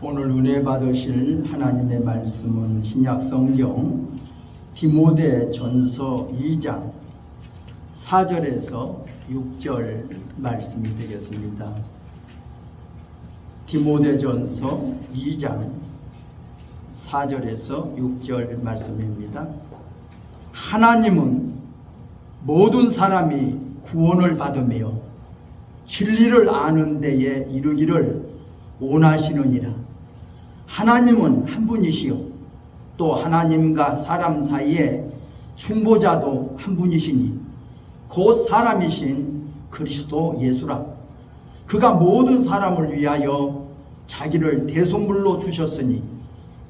오늘 은혜 받으실 하나님의 말씀은 신약 성경 디모데 전서 2장 4절에서 6절 말씀이 되겠습니다. 디모데 전서 2장 4절에서 6절 말씀입니다. 하나님은 모든 사람이 구원을 받으며 진리를 아는 데에 이르기를 원하시느니라. 하나님은 한 분이시요 또 하나님과 사람 사이에 중보자도 한 분이시니 곧 사람이신 그리스도 예수라. 그가 모든 사람을 위하여 자기를 대속물로 주셨으니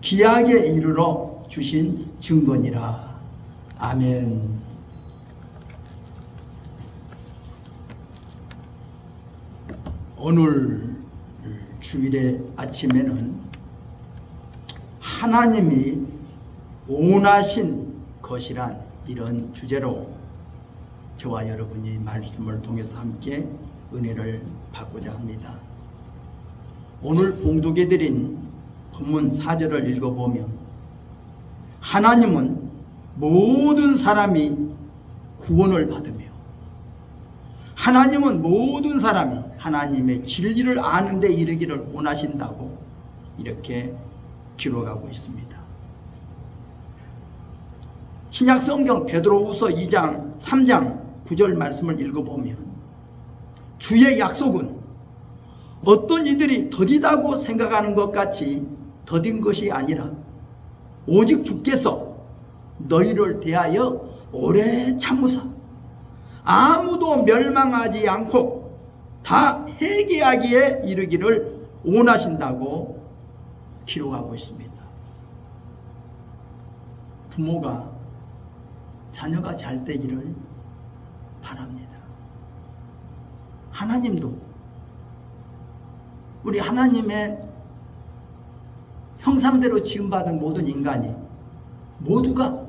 기약에 이르러 주신 증거니라. 아멘. 오늘 주일의 아침에는 하나님이 원하신 것이란 이런 주제로 저와 여러분이 말씀을 통해서 함께 은혜를 받고자 합니다. 오늘 봉독해 드린 본문 4절을 읽어보면 하나님은 모든 사람이 구원을 받으며 하나님은 모든 사람이 하나님의 진리를 아는 데 이르기를 원하신다고 이렇게 기록하고 있습니다. 신약 성경 베드로후서 2장 3장 9절 말씀을 읽어보면 주의 약속은 어떤 이들이 더디다고 생각하는 것 같이 더딘 것이 아니라 오직 주께서 너희를 대하여 오래 참으사 아무도 멸망하지 않고 다 회개하기에 이르기를 원하신다고 기록하고 있습니다. 부모가 자녀가 잘 되기를 바랍니다. 하나님도 우리 하나님의 형상대로 지음받은 모든 인간이 모두가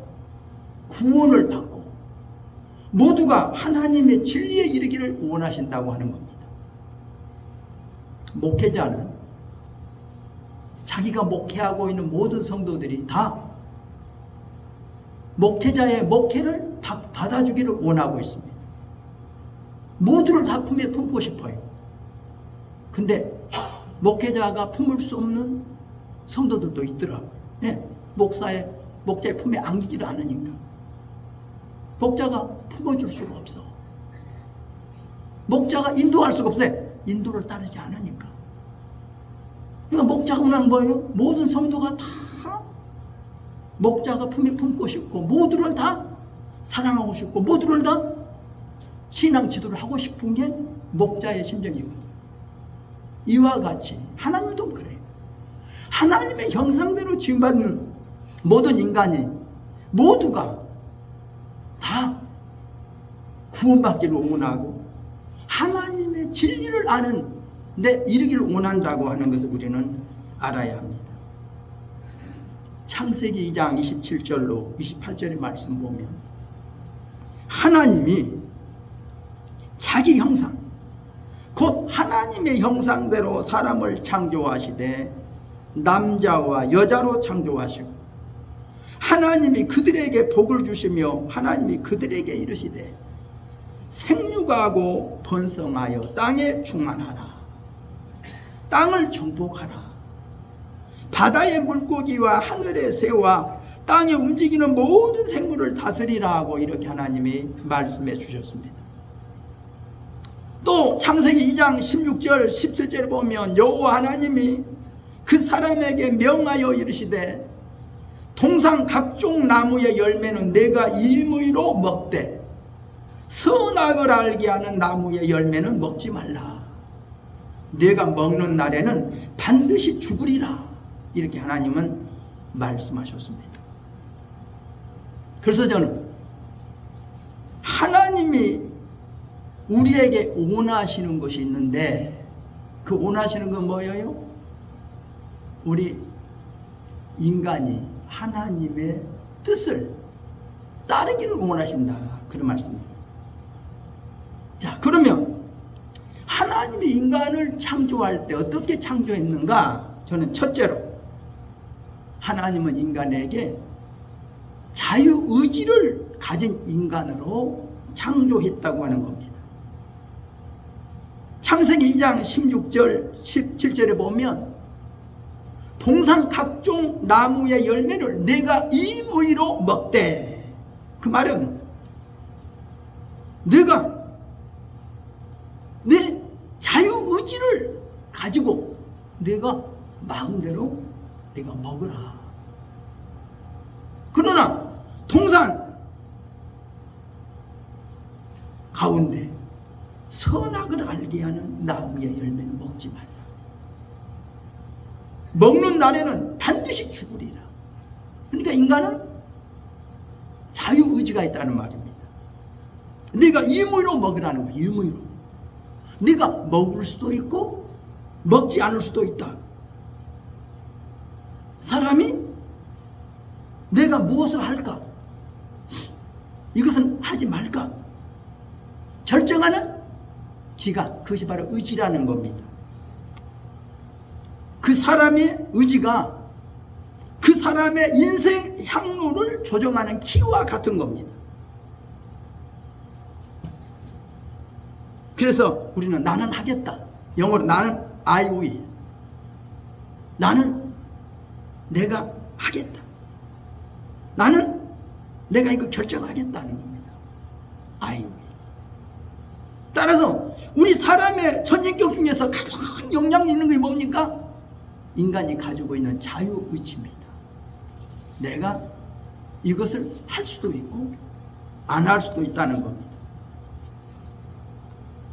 구원을 받고 모두가 하나님의 진리에 이르기를 원하신다고 하는 겁니다. 목회자는 자기가 목회하고 있는 모든 성도들이 다 목회자의 목회를 받아주기를 원하고 있습니다. 모두를 다 품에 품고 싶어요. 근데 목회자가 품을 수 없는 성도들도 있더라고요. 예, 목자의 품에 안기지를 않으니까. 목자가 품어줄 수가 없어. 목자가 인도할 수가 없어요. 인도를 따르지 않으니까. 그러니까 목자가 원하는 거예요. 모든 성도가 다 목자가 품에 품고 싶고 모두를 다 사랑하고 싶고 모두를 다 신앙 지도를 하고 싶은 게 목자의 심정이거든요. 이와 같이 하나님도 그래요. 하나님의 형상대로 지음받는 모든 인간이 모두가 다 구원받기를 원하고 하나님의 진리를 아는 데 이르기를 원한다고 하는 것을 우리는 알아야 합니다. 창세기 2장 27절로 28절의 말씀 보면 하나님이 자기 형상 곧 하나님의 형상대로 사람을 창조하시되 남자와 여자로 창조하시고 하나님이 그들에게 복을 주시며 하나님이 그들에게 이르시되 생육하고 번성하여 땅에 충만하라. 땅을 정복하라. 바다의 물고기와 하늘의 새와 땅에 움직이는 모든 생물을 다스리라 하고 이렇게 하나님이 말씀해 주셨습니다. 또 창세기 2장 16절 17절에 보면 여호와 하나님이 그 사람에게 명하여 이르시되 동상 각종 나무의 열매는 내가 임의로 먹되 선악을 알게 하는 나무의 열매는 먹지 말라. 내가 먹는 날에는 반드시 죽으리라. 이렇게 하나님은 말씀하셨습니다. 그래서 저는 하나님이 우리에게 원하시는 것이 있는데 그 원하시는 건 뭐예요? 우리 인간이 하나님의 뜻을 따르기를 원하신다. 그런 말씀입니다. 자, 그러면 하나님이 인간을 창조할 때 어떻게 창조했는가? 저는 첫째로 하나님은 인간에게 자유의지를 가진 인간으로 창조했다고 하는 겁니다. 창세기 2장 16절 17절에 보면 동산 각종 나무의 열매를 내가 임의로 먹되, 그 말은 내가 내 자유의지를 가지고 내가 마음대로 내가 먹으라. 그러나 동산 가운데 선악을 알게 하는 나무의 열매는 먹지 말라. 먹는 날에는 반드시 죽으리라. 그러니까 인간은 자유의지가 있다는 말입니다. 네가 임의로 먹으라는 거야. 임의로. 네가 먹을 수도 있고 먹지 않을 수도 있다. 사람이 내가 무엇을 할까? 이것은 하지 말까? 결정하는 지가, 그것이 바로 의지라는 겁니다. 그 사람의 의지가 그 사람의 인생 향로를 조정하는 키와 같은 겁니다. 그래서 우리는 나는 하겠다. 영어로 나는 I will. 나는 내가 하겠다. 나는 내가 이거 결정하겠다는 겁니다. I will. 따라서 우리 사람의 전인격 중에서 가장 영향 있는 게 뭡니까? 인간이 가지고 있는 자유의지입니다. 내가 이것을 할 수도 있고 안 할 수도 있다는 겁니다.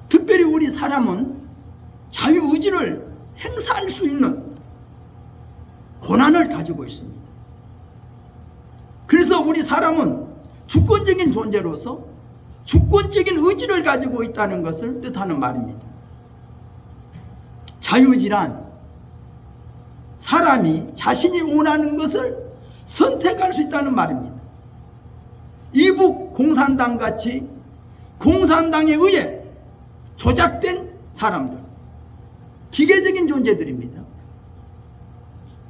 특별히 우리 사람은 자유의지를 행사할 수 있는 권한을 가지고 있습니다. 그래서 우리 사람은 주권적인 존재로서 주권적인 의지를 가지고 있다는 것을 뜻하는 말입니다. 자유의지란 사람이 자신이 원하는 것을 선택할 수 있다는 말입니다. 이북 공산당 같이 공산당에 의해 조작된 사람들, 기계적인 존재들입니다.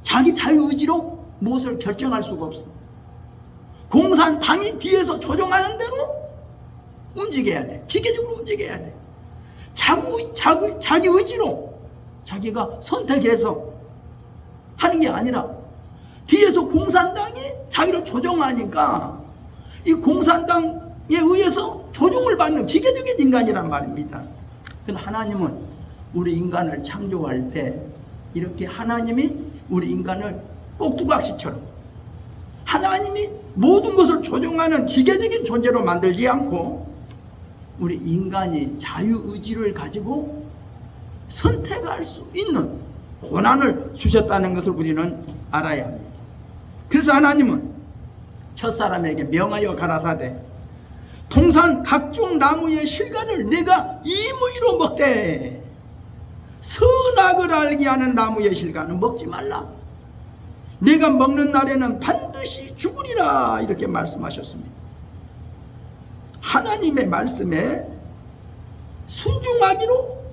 자기 자유의지로 무엇을 결정할 수가 없습니다. 공산당이 뒤에서 조종하는 대로 움직여야 돼. 기계적으로 움직여야 돼. 자기 의지로 자기가 선택해서 하는 게 아니라 뒤에서 공산당이 자기를 조종하니까 이 공산당에 의해서 조종을 받는 기계적인 인간이란 말입니다. 그런데 하나님은 우리 인간을 창조할 때 이렇게 하나님이 우리 인간을 꼭두각시처럼 하나님이 모든 것을 조종하는 기계적인 존재로 만들지 않고 우리 인간이 자유의지를 가지고 선택할 수 있는 권한을 주셨다는 것을 우리는 알아야 합니다. 그래서 하나님은 첫사람에게 명하여 가라사대 동산 각종 나무의 실과를 내가 임의로 먹되 선악을 알게 하는 나무의 실과는 먹지 말라. 내가 먹는 날에는 반드시 죽으리라. 이렇게 말씀하셨습니다. 하나님의 말씀에 순종하기로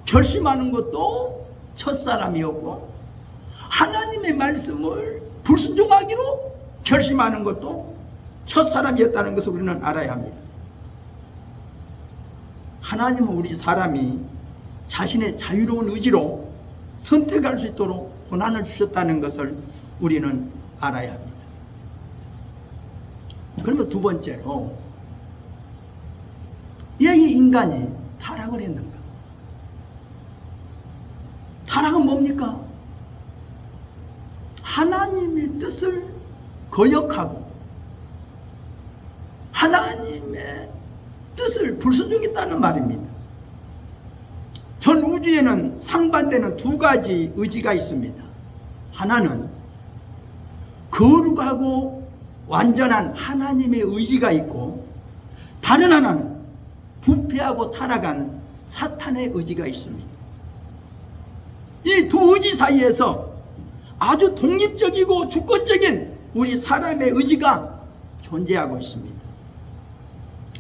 결심하는 것도 첫사람이었고 하나님의 말씀을 불순종하기로 결심하는 것도 첫사람이었다는 것을 우리는 알아야 합니다. 하나님은 우리 사람이 자신의 자유로운 의지로 선택할 수 있도록 권한을 주셨다는 것을 우리는 알아야 합니다. 그러면 두 번째로 왜 이 인간이 타락을 했는가? 타락은 뭡니까? 하나님의 뜻을 거역하고 하나님의 뜻을 불순종했다는 말입니다. 전 우주에는 상반되는 두 가지 의지가 있습니다. 하나는 거룩하고 완전한 하나님의 의지가 있고 다른 하나는 부패하고 타락한 사탄의 의지가 있습니다. 이 두 의지 사이에서 아주 독립적이고 주권적인 우리 사람의 의지가 존재하고 있습니다.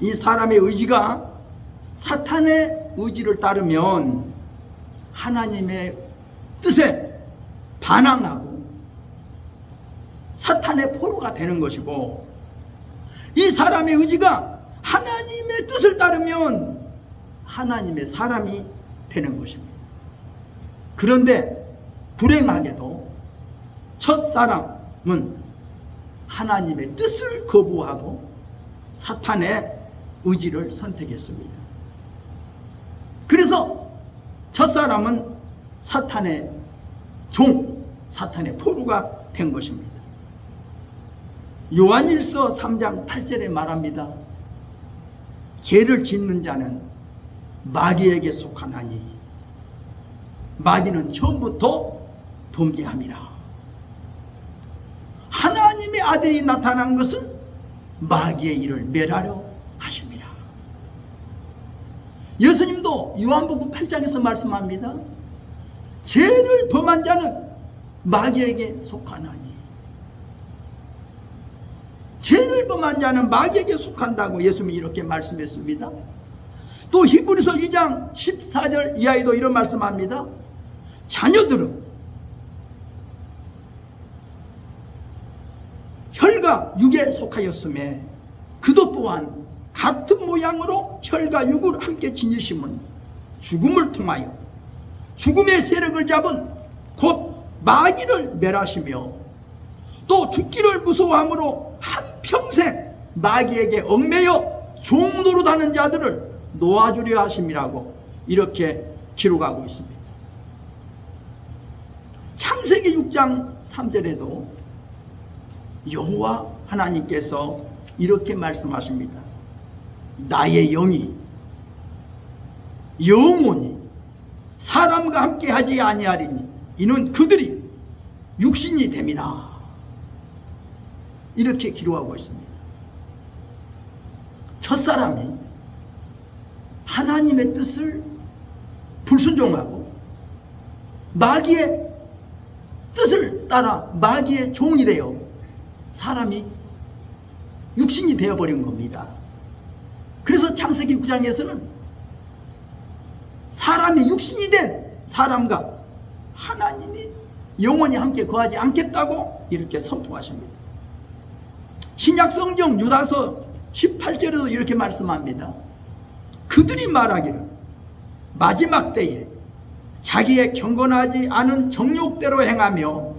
이 사람의 의지가 사탄의 의지를 따르면 하나님의 뜻에 반항하고 사탄의 포로가 되는 것이고, 이 사람의 의지가 하나님의 뜻을 따르면 하나님의 사람이 되는 것입니다. 그런데 불행하게도 첫 사람은 하나님의 뜻을 거부하고 사탄의 의지를 선택했습니다. 그래서 첫 사람은 사탄의 종, 사탄의 포로가 된 것입니다. 요한일서 3장 8절에 말합니다. 죄를 짓는 자는 마귀에게 속하나니 마귀는 처음부터 범죄함이라. 하나님의 아들이 나타난 것은 마귀의 일을 멸하려 하십니다. 예수님도 요한복음 8장에서 말씀합니다. 죄를 범한 자는 마귀에게 속하나니, 죄를 범한 자는 마귀에게 속한다고 예수님이 이렇게 말씀했습니다. 또 히브리서 2장 14절 이하에도 이런 말씀합니다. 자녀들은 혈과 육에 속하였음에 그도 또한 같은 모양으로 혈과 육을 함께 지니심은 죽음을 통하여 죽음의 세력을 잡은 곧 마귀를 멸하시며 또 죽기를 무서워함으로 한평생 마귀에게 얽매여 종노릇하는 자들을 놓아주려 하심이라고 이렇게 기록하고 있습니다. 창세기 6장 3절에도 여호와 하나님께서 이렇게 말씀하십니다. 나의 영이 영원히 사람과 함께 하지 아니하리니 이는 그들이 육신이 됨이라. 이렇게 기록하고 있습니다. 첫사람이 하나님의 뜻을 불순종하고 마귀의 뜻을 따라 마귀의 종이 되어 사람이 육신이 되어버린 겁니다. 그래서 창세기 9장에서는 사람이 육신이 된 사람과 하나님이 영원히 함께 거하지 않겠다고 이렇게 선포하십니다. 신약성경 유다서 18절에도 이렇게 말씀합니다. 그들이 말하기를 마지막 때에 자기의 경건하지 않은 정욕대로 행하며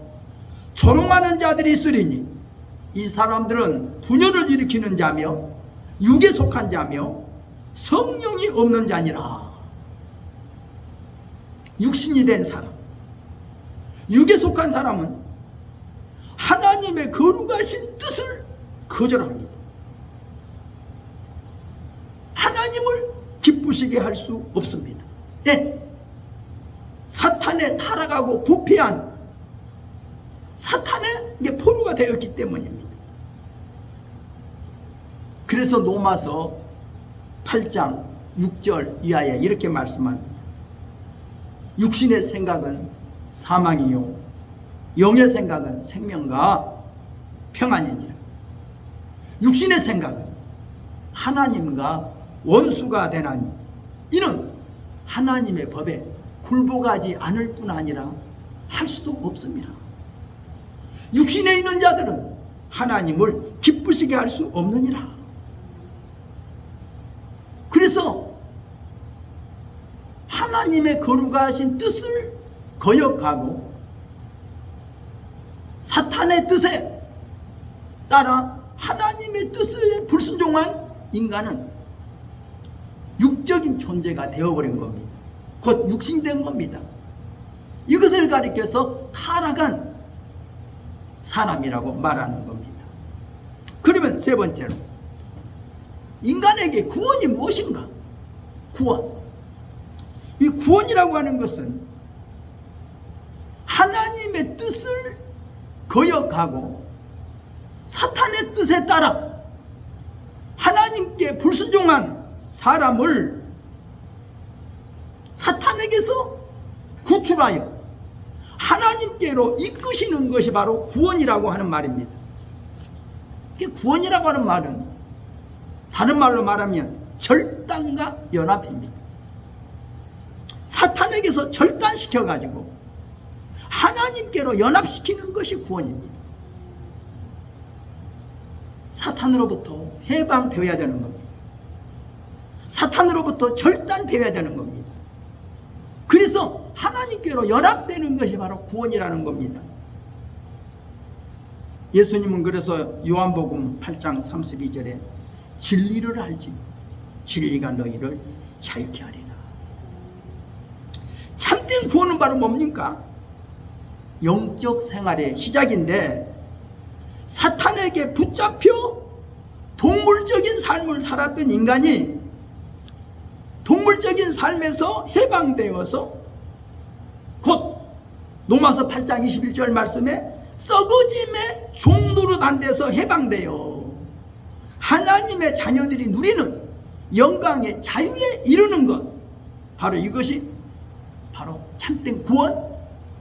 조롱하는 자들이 있으리니 이 사람들은 분열을 일으키는 자며 육에 속한 자며 성령이 없는 자니라. 육신이 된 사람, 육에 속한 사람은 하나님의 거룩하신 뜻을 거절합니다. 하나님을 기쁘시게 할 수 없습니다. 예, 사탄에 타락하고 부패한 사탄의 포로가 되었기 때문입니다. 그래서 로마서 8장 6절 이하에 이렇게 말씀합니다. 육신의 생각은 사망이요 영의 생각은 생명과 평안이니라. 육신의 생각은 하나님과 원수가 되나니 이는 하나님의 법에 굴복하지 않을 뿐 아니라 할 수도 없습니다. 육신에 있는 자들은 하나님을 기쁘시게 할 수 없느니라. 그래서 하나님의 거룩하신 뜻을 거역하고 사탄의 뜻에 따라 하나님의 뜻에 불순종한 인간은 육적인 존재가 되어버린 겁니다. 곧 육신이 된 겁니다. 이것을 가리켜서 타락한 사람이라고 말하는 겁니다. 그러면 세 번째로 인간에게 구원이 무엇인가? 구원. 이 구원이라고 하는 것은 하나님의 뜻을 거역하고 사탄의 뜻에 따라 하나님께 불순종한 사람을 사탄에게서 구출하여 하나님께로 이끄시는 것이 바로 구원이라고 하는 말입니다. 구원이라고 하는 말은 다른 말로 말하면 절단과 연합입니다. 사탄에게서 절단시켜가지고 하나님께로 연합시키는 것이 구원입니다. 사탄으로부터 해방되어야 되는 겁니다. 사탄으로부터 절단되어야 되는 겁니다. 그래서 하나님께로 연합되는 것이 바로 구원이라는 겁니다. 예수님은 그래서 요한복음 8장 32절에 진리를 알지 진리가 너희를 자유케 하리라. 참된 구원은 바로 뭡니까? 영적 생활의 시작인데, 사탄에게 붙잡혀 동물적인 삶을 살았던 인간이 동물적인 삶에서 해방되어서 곧 로마서 8장 21절 말씀에 썩어짐의 종노릇 안 돼서 해방되어 하나님의 자녀들이 누리는 영광의 자유에 이르는 것, 바로 이것이 바로 참된 구원,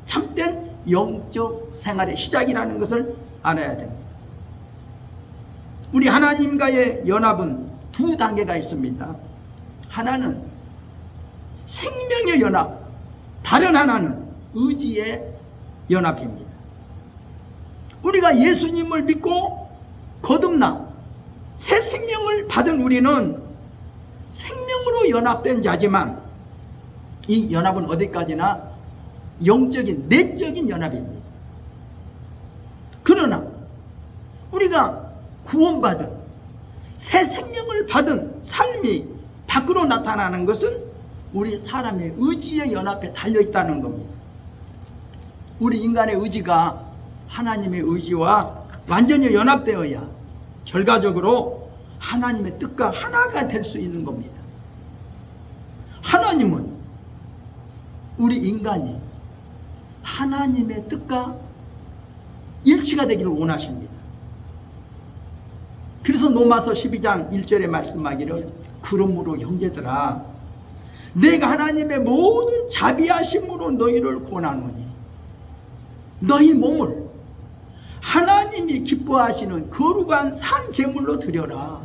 참된 영적 생활의 시작이라는 것을 알아야 됩니다. 우리 하나님과의 연합은 두 단계가 있습니다. 하나는 생명의 연합, 다른 하나는 의지의 연합입니다. 우리가 예수님을 믿고 거듭나 새 생명을 받은 우리는 생명으로 연합된 자지만, 이 연합은 어디까지나 영적인 내적인 연합입니다. 그러나 우리가 구원받은 새 생명을 받은 삶이 밖으로 나타나는 것은 우리 사람의 의지의 연합에 달려있다는 겁니다. 우리 인간의 의지가 하나님의 의지와 완전히 연합되어야 결과적으로 하나님의 뜻과 하나가 될 수 있는 겁니다. 하나님은 우리 인간이 하나님의 뜻과 일치가 되기를 원하십니다. 그래서 로마서 12장 1절에 말씀하기를, 그러므로 형제들아 내가 하나님의 모든 자비하심으로 너희를 권하노니 너희 몸을 하나님이 기뻐하시는 거룩한 산 제물로 드려라.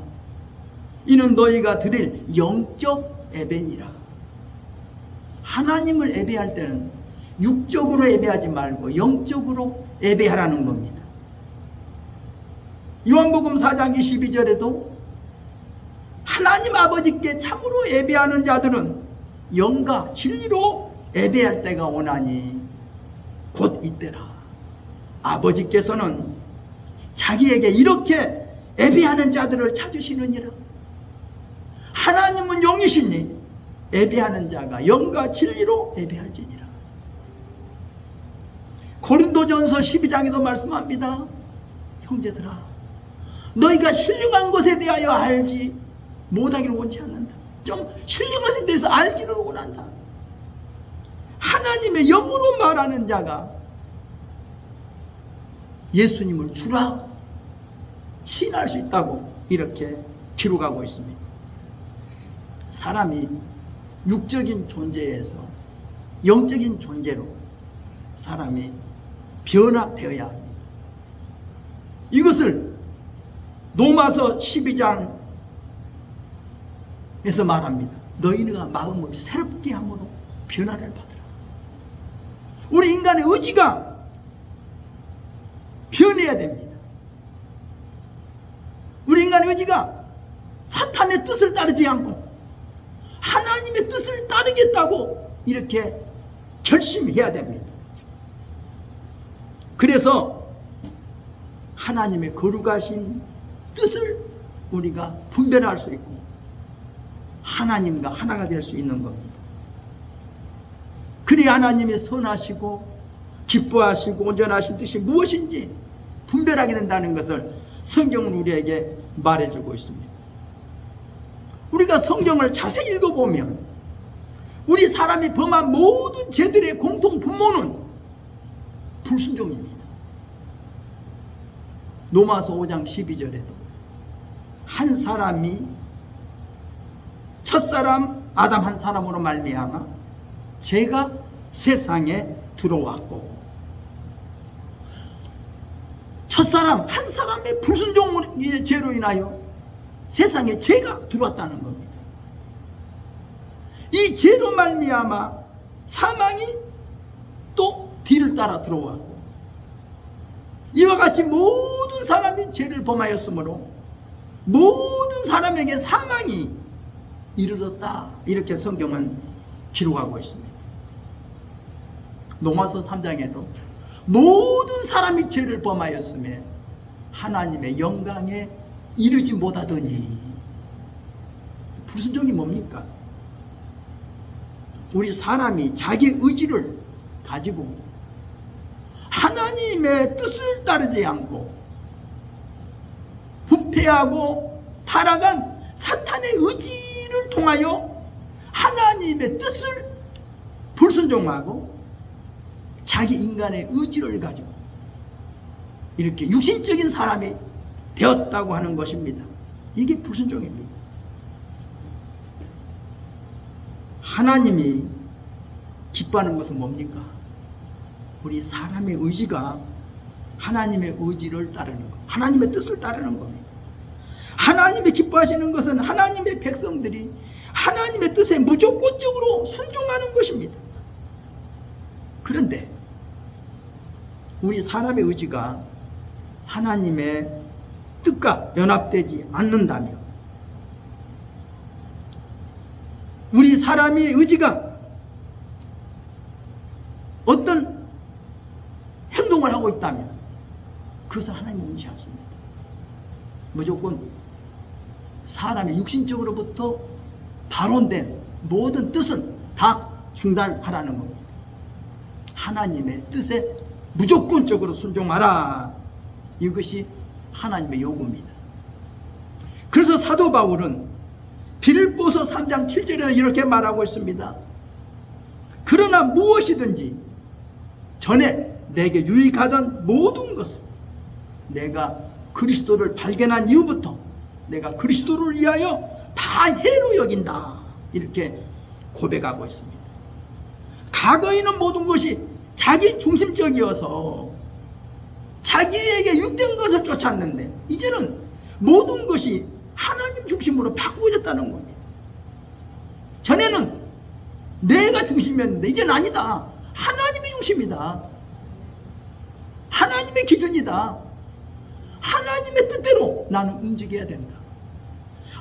이는 너희가 드릴 영적 예배니라. 하나님을 예배할 때는 육적으로 예배하지 말고 영적으로 예배하라는 겁니다. 요한복음 4장 22절에도 하나님 아버지께 참으로 예배하는 자들은 영과 진리로 예배할 때가 오나니 곧 이때라. 아버지께서는 자기에게 이렇게 예배하는 자들을 찾으시느니라. 하나님은 영이시니 예배하는 자가 영과 진리로 예배할지니라. 고린도전서 12장에도 말씀합니다. 형제들아 너희가 신령한 것에 대하여 알지 못하기를 원치 않는다. 좀 신령한 것에 대해서 알기를 원한다. 하나님의 영으로 말하는 자가 예수님을 주라 시인할 수 있다고 이렇게 기록하고 있습니다. 사람이 육적인 존재에서 영적인 존재로 사람이 변화되어야 합니다. 이것을 로마서 12장에서 말합니다. 너희가 마음을 새롭게 함으로 변화를 받으라. 우리 인간의 의지가 변해야 됩니다. 우리 인간의 의지가 사탄의 뜻을 따르지 않고 하나님의 뜻을 따르겠다고 이렇게 결심해야 됩니다. 그래서 하나님의 거룩하신 뜻을 우리가 분별할 수 있고 하나님과 하나가 될 수 있는 겁니다. 그래야 하나님의 선하시고 기뻐하시고 온전하신 뜻이 무엇인지 분별하게 된다는 것을 성경은 우리에게 말해주고 있습니다. 우리가 성경을 자세히 읽어보면 우리 사람이 범한 모든 죄들의 공통 분모는 불순종입니다. 로마서 5장 12절에도 한 사람이 첫사람 아담 한 사람으로 말미암아 죄가 세상에 들어왔고, 첫사람 한 사람의 불순종의 죄로 인하여 세상에 죄가 들어왔다는 겁니다. 이 죄로 말미암아 사망이 또 뒤를 따라 들어왔고, 이와 같이 모든 사람이 죄를 범하였으므로 모든 사람에게 사망이 이르렀다, 이렇게 성경은 기록하고 있습니다. 로마서 3장에도 모든 사람이 죄를 범하였음에 하나님의 영광에 이르지 못하더니, 불순종이 뭡니까? 우리 사람이 자기 의지를 가지고 하나님의 뜻을 따르지 않고 부패하고 타락한 사탄의 의지를 통하여 하나님의 뜻을 불순종하고 자기 인간의 의지를 가지고 이렇게 육신적인 사람이 되었다고 하는 것입니다. 이게 불순종입니다. 하나님이 기뻐하는 것은 뭡니까? 우리 사람의 의지가 하나님의 의지를 따르는 것, 하나님의 뜻을 따르는 겁니다. 하나님이 기뻐하시는 것은 하나님의 백성들이 하나님의 뜻에 무조건적으로 순종하는 것입니다. 그런데 우리 사람의 의지가 하나님의 뜻과 연합되지 않는다면, 우리 사람의 의지가 어떤 행동을 하고 있다면 그것은 하나님은 원치 않습니다. 무조건 사람의 육신적으로부터 발원된 모든 뜻은 다 중단하라는 겁니다. 하나님의 뜻에 무조건적으로 순종하라, 이것이 하나님의 요구입니다. 그래서 사도 바울은 빌립보서 3장 7절에 이렇게 말하고 있습니다. 그러나 무엇이든지 전에 내게 유익하던 모든 것을 내가 그리스도를 발견한 이후부터 내가 그리스도를 위하여 다 해로 여긴다, 이렇게 고백하고 있습니다. 과거에는 모든 것이 자기 중심적이어서 자기에게 유익된 것을 쫓았는데 이제는 모든 것이 하나님 중심으로 바꾸어졌다는 겁니다. 전에는 내가 중심이었는데 이제는 아니다. 하나님이 중심이다. 하나님의 기준이다. 하나님의 뜻대로 나는 움직여야 된다.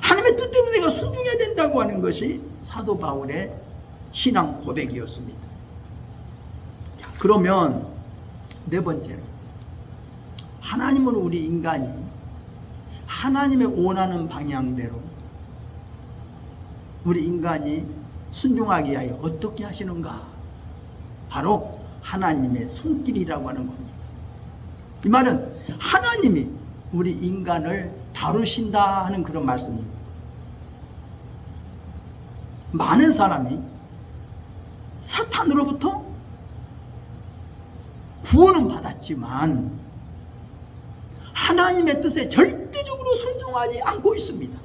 하나님의 뜻대로 내가 순종해야 된다고 하는 것이 사도 바울의 신앙 고백이었습니다. 자, 그러면 네 번째로, 하나님은 우리 인간이 하나님의 원하는 방향대로 우리 인간이 순종하기 위하여 어떻게 하시는가? 바로 하나님의 손길이라고 하는 겁니다. 이 말은 하나님이 우리 인간을 다루신다 하는 그런 말씀입니다. 많은 사람이 사탄으로부터 구원은 받았지만 하나님의 뜻에 절대적으로 순종하지 않고 있습니다.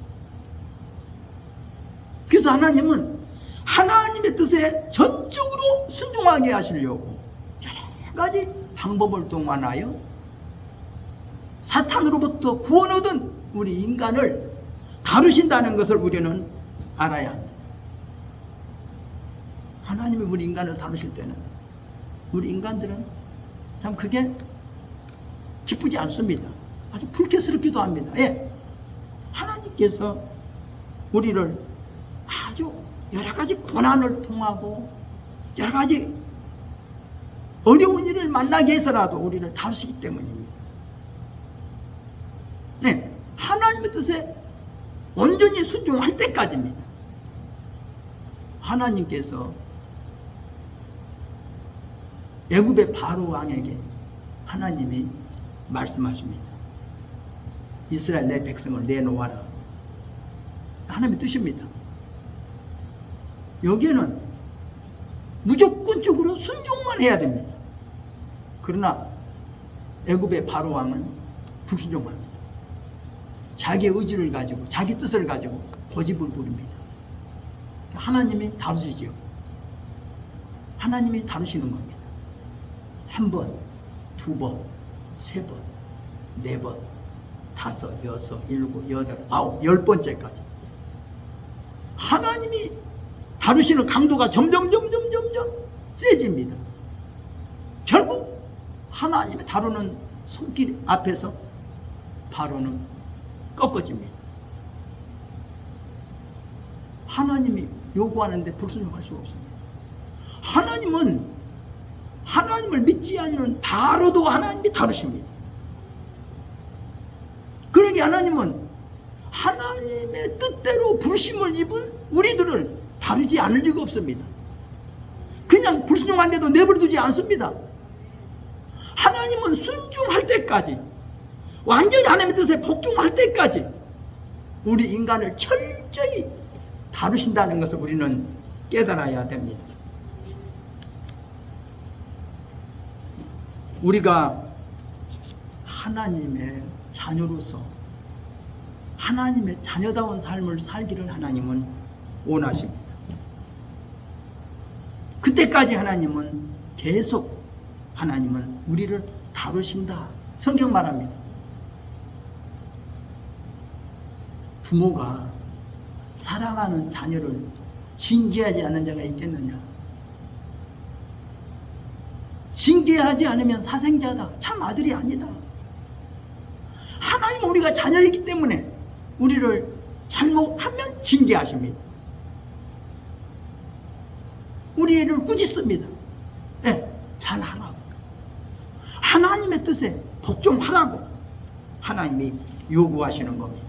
그래서 하나님은 하나님의 뜻에 전적으로 순종하게 하시려고 여러 가지 방법을 동원하여 사탄으로부터 구원 얻은 우리 인간을 다루신다는 것을 우리는 알아야 합니다. 하나님이 우리 인간을 다루실 때는 우리 인간들은 참 그게 기쁘지 않습니다. 아주 불쾌스럽기도 합니다. 예, 하나님께서 우리를 아주 여러 가지 고난을 통하고 여러 가지 어려운 일을 만나게 해서라도 우리를 다루시기 때문입니다. 네, 하나님의 뜻에 온전히 순종할 때까지입니다. 하나님께서 애굽의 바로 왕에게 하나님이 말씀하십니다. 이스라엘 내 백성을 내놓아라. 하나님의 뜻입니다. 여기에는 무조건적으로 순종만 해야 됩니다. 그러나 애굽의 바로 왕은 불순종합니다. 자기의 의지를 가지고 자기 뜻을 가지고 고집을 부립니다. 하나님이 다루시죠. 하나님이 다루시는 겁니다. 한 번, 두 번, 세 번, 네 번, 다섯, 여섯, 일곱, 여덟, 아홉, 10번째까지 하나님이 다루시는 강도가 점점 세집니다. 결국 하나님의 다루는 손길 앞에서 바로는 꺾어집니다. 하나님이 요구하는데 불순종할 수가 없습니다. 하나님을 믿지 않는 바로도 하나님이 다루십니다. 그러기에 하나님은 하나님의 뜻대로 부르심을 입은 우리들을 다루지 않을 리가 없습니다. 그냥 불순종한데도 내버려두지 않습니다. 하나님은 순종할 때까지, 완전히 하나님의 뜻에 복종할 때까지 우리 인간을 철저히 다루신다는 것을 우리는 깨달아야 됩니다. 우리가 하나님의 자녀로서 하나님의 자녀다운 삶을 살기를 하나님은 원하십니다. 그때까지 하나님은 계속 우리를 다루신다. 성경 말합니다. 부모가 사랑하는 자녀를 징계하지 않는 자가 있겠느냐? 징계하지 않으면 사생자다. 참 아들이 아니다. 하나님은 우리가 자녀이기 때문에 우리를 잘못하면 징계하십니다. 우리를 꾸짖습니다. 네, 잘하라고. 하나님의 뜻에 복종하라고 하나님이 요구하시는 겁니다.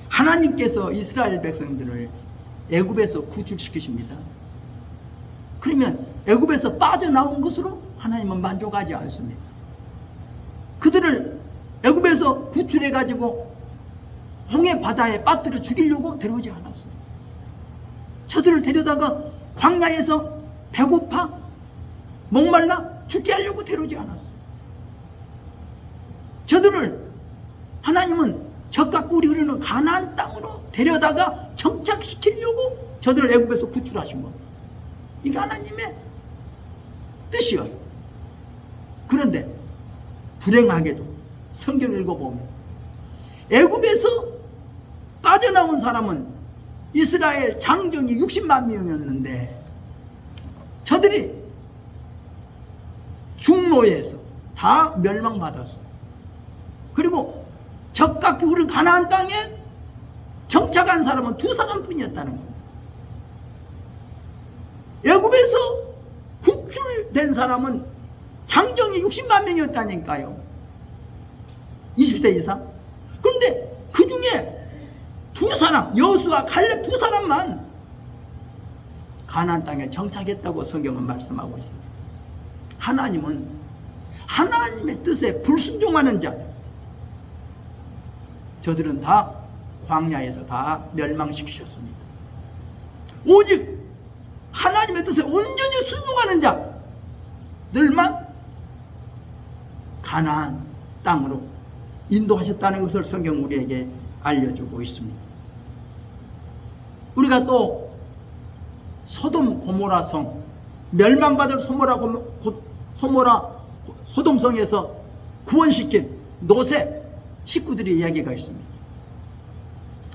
하나님께서 이스라엘 백성들을 애굽에서 구출시키십니다. 그러면 애굽에서 빠져나온 것으로 하나님은 만족하지 않습니다. 그들을 애굽에서 구출해가지고 홍해 바다에 빠뜨려 죽이려고 데려오지 않았어요. 저들을 데려다가 광야에서 배고파 목말라 죽게 하려고 데려오지 않았어요. 저들을 하나님은 젖과 꿀이 흐르는 가나안 땅으로 데려다가 정착시키려고 저들을 애굽에서 구출하신 겁니다. 이게 하나님의 뜻이에요. 그런데 불행하게도 성경을 읽어보면 애굽에서 빠져나온 사람은 이스라엘 장정이 60만 명이었는데 저들이 중노예에서 다 멸망받았어요. 그리고 젖과 꿀이 흐르는 가나안 땅에 정착한 사람은 2사람뿐이었다는 겁니다. 애굽에서 구출된 사람은 장정이 60만 명이었다니까요. 20세 이상. 그런데 그 중에 2사람, 여호수아, 갈렙 2사람만 가나안 땅에 정착했다고 성경은 말씀하고 있습니다. 하나님은 하나님의 뜻에 불순종하는 자들, 저들은 다 광야에서 다 멸망시키셨습니다. 오직 하나님의 뜻에 온전히 순종하는 자들만 가나안 땅으로 인도하셨다는 것을 성경 우리에게 알려주고 있습니다. 우리가 또 소돔 고모라 성, 멸망받을 소돔성에서 구원시킨 롯의 식구들의 이야기가 있습니다.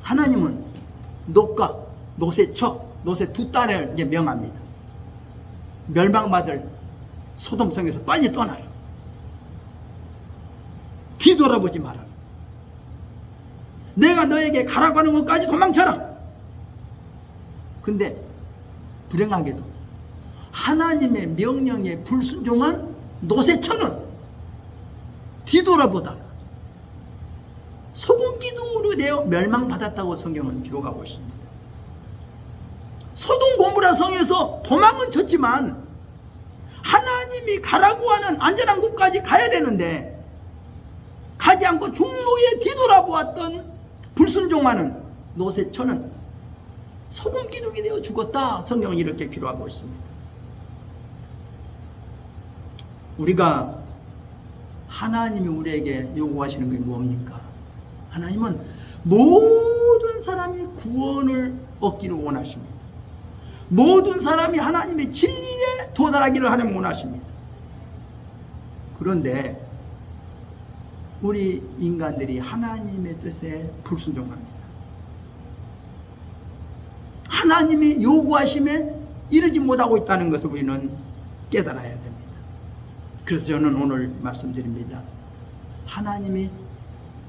하나님은 롯과 롯의 처, 롯의 2딸을 명합니다. 멸망받을 소돔성에서 빨리 떠나라. 뒤돌아보지 마라. 내가 너에게 가라고 하는 것까지 도망쳐라. 근데 불행하게도 하나님의 명령에 불순종한 롯의 처는 뒤돌아보다가 소금 기둥으로 되어 멸망받았다고 성경은 기록하고 있습니다. 소돔 고모라 성에서 도망은 쳤지만 하나님이 가라고 하는 안전한 곳까지 가야 되는데 가지 않고 중로에 뒤돌아보았던 불순종하는 롯의 처는 소금 기둥이 되어 죽었다. 성경은 이렇게 기록하고 있습니다. 우리가 하나님이 우리에게 요구하시는 게 뭡니까? 하나님은 모든 사람이 구원을 얻기를 원하십니다. 모든 사람이 하나님의 진리에 도달하기를 하나님 원하십니다. 그런데 우리 인간들이 하나님의 뜻에 불순종합니다. 하나님이 요구하심에 이르지 못하고 있다는 것을 우리는 깨달아야 됩니다. 그래서 저는 오늘 말씀드립니다. 하나님이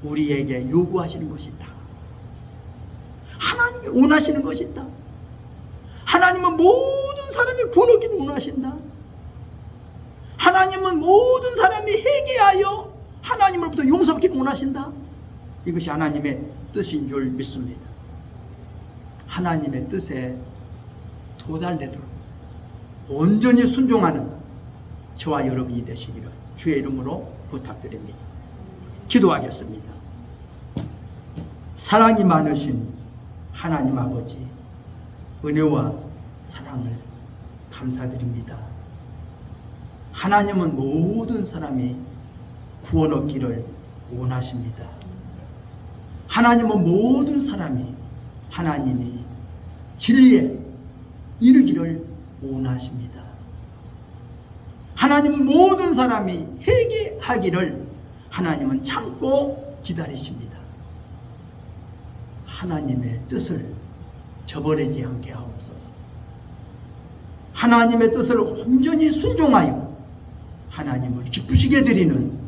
우리에게 요구하시는 것이 있다. 하나님이 원하시는 것이 있다. 하나님은 모든 사람이 구원하기를 원하신다. 하나님은 모든 사람이 회개하여 하나님으로부터 용서받기를 원하신다. 이것이 하나님의 뜻인 줄 믿습니다. 하나님의 뜻에 도달되도록 온전히 순종하는 저와 여러분이 되시기를 주의 이름으로 부탁드립니다. 기도하겠습니다. 사랑이 많으신 하나님 아버지, 은혜와 사랑을 감사드립니다. 하나님은 모든 사람이 구원 얻기를 원하십니다. 하나님은 모든 사람이 하나님이 진리에 이르기를 원하십니다. 하나님은 모든 사람이 회개하기를 하나님은 참고 기다리십니다. 하나님의 뜻을 저버리지 않게 하옵소서. 하나님의 뜻을 온전히 순종하여 하나님을 기쁘시게 드리는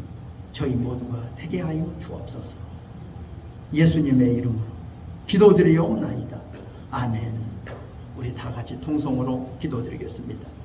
저희 모두가 되게 하여 주옵소서. 예수님의 이름으로 기도드리옵나이다. 아멘. 우리 다 같이 통성으로 기도드리겠습니다.